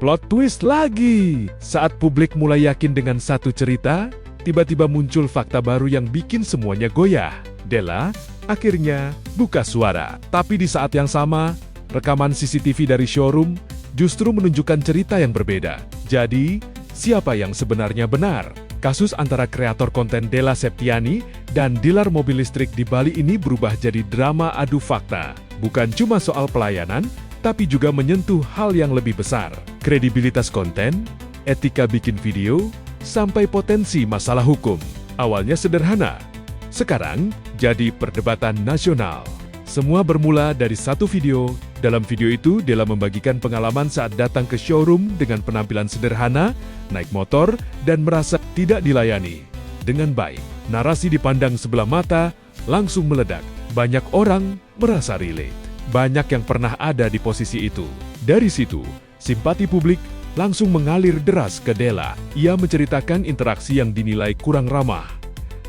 Plot twist lagi! Saat publik mulai yakin dengan satu cerita, tiba-tiba muncul fakta baru yang bikin semuanya goyah. Della akhirnya buka suara. Tapi di saat yang sama, rekaman CCTV dari showroom justru menunjukkan cerita yang berbeda. Jadi, siapa yang sebenarnya benar? Kasus antara kreator konten Della Septiani dan dealer mobil listrik di Bali ini berubah jadi drama adu fakta. Bukan cuma soal pelayanan, tapi juga menyentuh hal yang lebih besar. Kredibilitas konten, etika bikin video, sampai potensi masalah hukum. Awalnya sederhana, sekarang jadi perdebatan nasional. Semua bermula dari satu video. Dalam video itu, Della membagikan pengalaman saat datang ke showroom dengan penampilan sederhana, naik motor, dan merasa tidak dilayani dengan baik. Narasi dipandang sebelah mata, langsung meledak. Banyak orang merasa relate. Banyak yang pernah ada di posisi itu. Dari situ, simpati publik langsung mengalir deras ke Della. Ia menceritakan interaksi yang dinilai kurang ramah,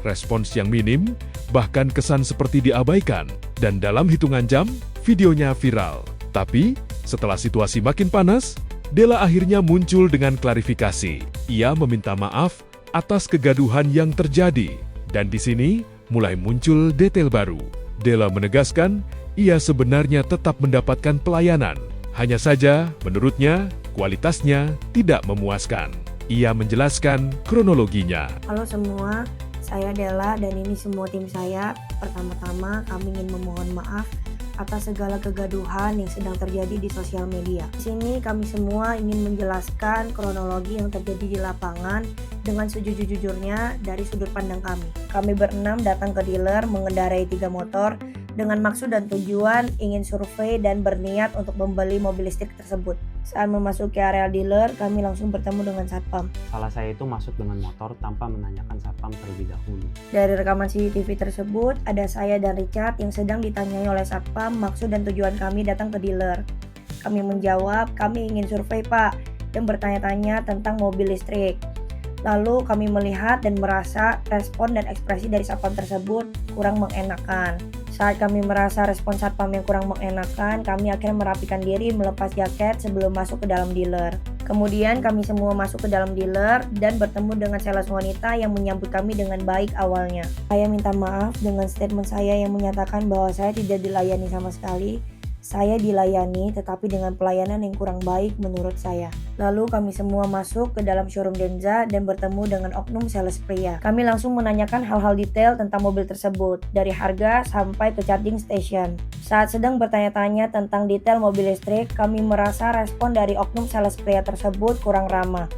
respons yang minim, bahkan kesan seperti diabaikan. Dan dalam hitungan jam, videonya viral. Tapi, setelah situasi makin panas, Della akhirnya muncul dengan klarifikasi. Ia meminta maaf atas kegaduhan yang terjadi. Dan di sini, mulai muncul detail baru. Della menegaskan, ia sebenarnya tetap mendapatkan pelayanan. Hanya saja, menurutnya, kualitasnya tidak memuaskan. Ia menjelaskan kronologinya. Halo semua, saya Della dan ini semua tim saya. Pertama-tama kami ingin memohon maaf atas segala kegaduhan yang sedang terjadi di sosial media. Di sini kami semua ingin menjelaskan kronologi yang terjadi di lapangan dengan sejujur-jujurnya dari sudut pandang kami. Kami berenam datang ke dealer mengendarai 3 motor dengan maksud dan tujuan ingin survei dan berniat untuk membeli mobil listrik tersebut. Saat memasuki area dealer, kami langsung bertemu dengan satpam. Salah saya itu masuk dengan motor tanpa menanyakan satpam terlebih dahulu. Dari rekaman CCTV tersebut, ada saya dan Richard yang sedang ditanyai oleh satpam maksud dan tujuan kami datang ke dealer. Kami menjawab, kami ingin survei Pak, dan bertanya-tanya tentang mobil listrik. Lalu kami melihat dan merasa respon dan ekspresi dari satpam tersebut kurang mengenakan. Saat kami merasa respon satpam yang kurang mengenakan, kami akhirnya merapikan diri melepas jaket sebelum masuk ke dalam dealer. Kemudian kami semua masuk ke dalam dealer dan bertemu dengan sales wanita yang menyambut kami dengan baik awalnya. Saya minta maaf dengan statement saya yang menyatakan bahwa saya tidak dilayani sama sekali. Saya dilayani tetapi dengan pelayanan yang kurang baik menurut saya. Lalu kami semua masuk ke dalam showroom Denza dan bertemu dengan oknum sales pria. Kami langsung menanyakan hal-hal detail tentang mobil tersebut, dari harga sampai ke charging station. Saat sedang bertanya-tanya tentang detail mobil listrik, kami merasa respon dari oknum sales pria tersebut kurang ramah.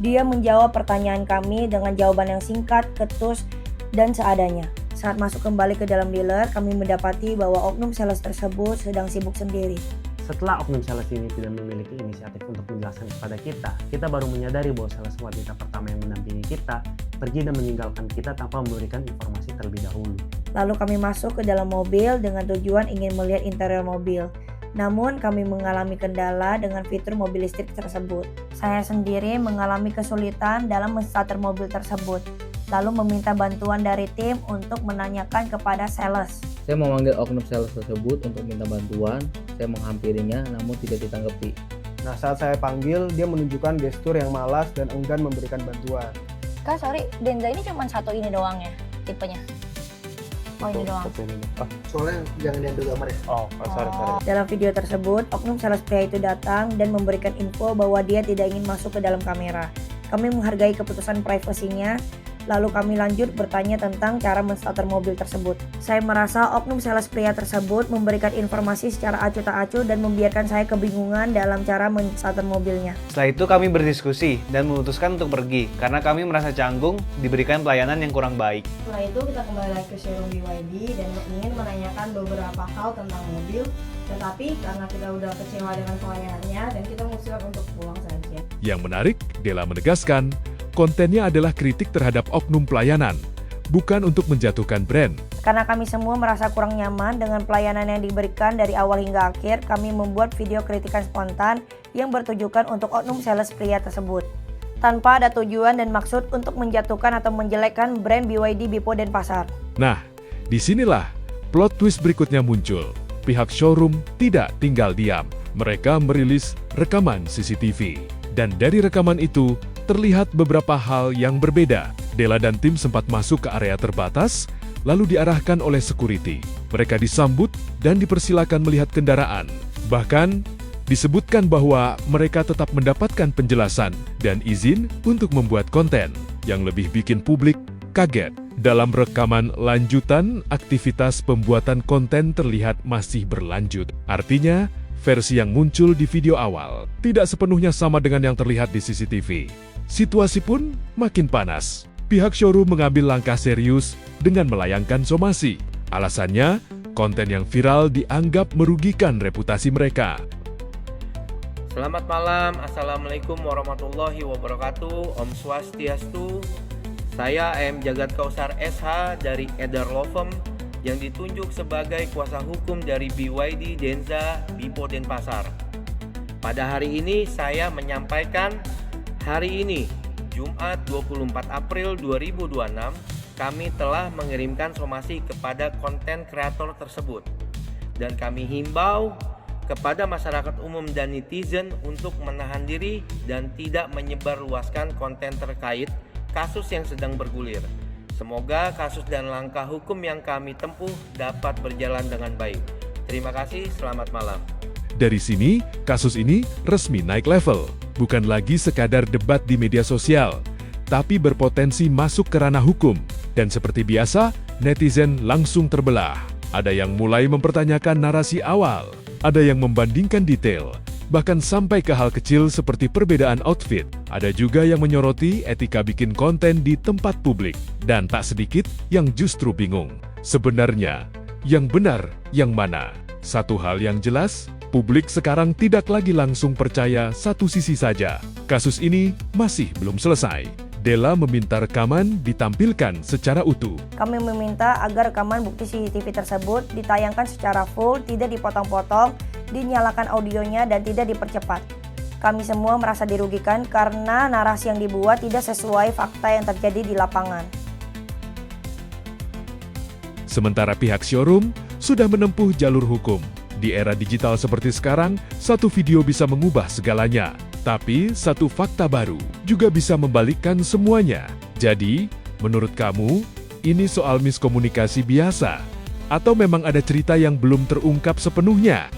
Dia menjawab pertanyaan kami dengan jawaban yang singkat, ketus, dan seadanya. Saat masuk kembali ke dalam dealer, kami mendapati bahwa oknum sales tersebut sedang sibuk sendiri. Setelah oknum sales ini tidak memiliki inisiatif untuk menjelaskan kepada kita baru menyadari bahwa sales wanita pertama yang mendampingi kita pergi dan meninggalkan kita tanpa memberikan informasi terlebih dahulu. Lalu kami masuk ke dalam mobil dengan tujuan ingin melihat interior mobil. Namun kami mengalami kendala dengan fitur mobil listrik tersebut. Saya sendiri mengalami kesulitan dalam menstarter mobil tersebut. Lalu meminta bantuan dari tim untuk menanyakan kepada sales. Saya memanggil oknum sales tersebut untuk minta bantuan. Saya menghampirinya namun tidak ditanggapi. Nah, saat saya panggil, dia menunjukkan gestur yang malas dan enggan memberikan bantuan. Kak, sorry, Denza ini cuma satu ini doang ya, tipenya? Oh, ini doang. Soalnya jangan diambil gambar ya. Sorry. Dalam video tersebut, oknum sales pria itu datang dan memberikan info bahwa dia tidak ingin masuk ke dalam kamera. Kami menghargai keputusan privasinya. Lalu kami lanjut bertanya tentang cara menstarter mobil tersebut. Saya merasa oknum sales pria tersebut memberikan informasi secara acuh tak acuh dan membiarkan saya kebingungan dalam cara menstarter mobilnya. Setelah itu kami berdiskusi dan memutuskan untuk pergi karena kami merasa canggung diberikan pelayanan yang kurang baik. Setelah itu kita kembali lagi ke showroom BYD dan ingin menanyakan beberapa hal tentang mobil. Tetapi karena kita udah kecewa dengan pelayanannya dan kita memutuskan untuk pulang saja. Yang menarik, Della menegaskan, kontennya adalah kritik terhadap oknum pelayanan, bukan untuk menjatuhkan brand. Karena kami semua merasa kurang nyaman dengan pelayanan yang diberikan dari awal hingga akhir, kami membuat video kritikan spontan yang bertujukan untuk oknum sales pria tersebut. Tanpa ada tujuan dan maksud untuk menjatuhkan atau menjelekkan brand BYD Bipo Denpasar. Nah, disinilah plot twist berikutnya muncul. Pihak showroom tidak tinggal diam. Mereka merilis rekaman CCTV. Dan dari rekaman itu, terlihat beberapa hal yang berbeda. Della dan tim sempat masuk ke area terbatas, lalu diarahkan oleh security. Mereka disambut dan dipersilakan melihat kendaraan. Bahkan, disebutkan bahwa mereka tetap mendapatkan penjelasan dan izin untuk membuat konten yang lebih bikin publik kaget. Dalam rekaman lanjutan, aktivitas pembuatan konten terlihat masih berlanjut. Artinya, versi yang muncul di video awal tidak sepenuhnya sama dengan yang terlihat di CCTV. Situasi pun makin panas. Pihak showroom mengambil langkah serius dengan melayangkan somasi. Alasannya, konten yang viral dianggap merugikan reputasi mereka. Selamat malam, Assalamualaikum warahmatullahi wabarakatuh. Om Swastiastu. Saya AM Jagat Kausar SH dari Eder Law Firm yang ditunjuk sebagai kuasa hukum dari BYD Denza Bipo Denpasar. Pada hari ini saya menyampaikan hari ini Jumat 24 April 2026 kami telah mengirimkan somasi kepada konten kreator tersebut dan kami himbau kepada masyarakat umum dan netizen untuk menahan diri dan tidak menyebarluaskan konten terkait kasus yang sedang bergulir. Semoga kasus dan langkah hukum yang kami tempuh dapat berjalan dengan baik. Terima kasih, selamat malam. Dari sini, kasus ini resmi naik level. Bukan lagi sekadar debat di media sosial, tapi berpotensi masuk ke ranah hukum. Dan seperti biasa, netizen langsung terbelah. Ada yang mulai mempertanyakan narasi awal, ada yang membandingkan detail, bahkan sampai ke hal kecil seperti perbedaan outfit. Ada juga yang menyoroti etika bikin konten di tempat publik. Dan tak sedikit yang justru bingung. Sebenarnya, yang benar, yang mana? Satu hal yang jelas, publik sekarang tidak lagi langsung percaya satu sisi saja. Kasus ini masih belum selesai. Della meminta rekaman ditampilkan secara utuh. Kami meminta agar rekaman bukti CCTV tersebut ditayangkan secara full, tidak dipotong-potong, dinyalakan audionya dan tidak dipercepat. Kami semua merasa dirugikan karena narasi yang dibuat tidak sesuai fakta yang terjadi di lapangan. Sementara pihak showroom sudah menempuh jalur hukum. Di era digital seperti sekarang, satu video bisa mengubah segalanya. Tapi satu fakta baru juga bisa membalikkan semuanya. Jadi, menurut kamu, ini soal miskomunikasi biasa? Atau memang ada cerita yang belum terungkap sepenuhnya?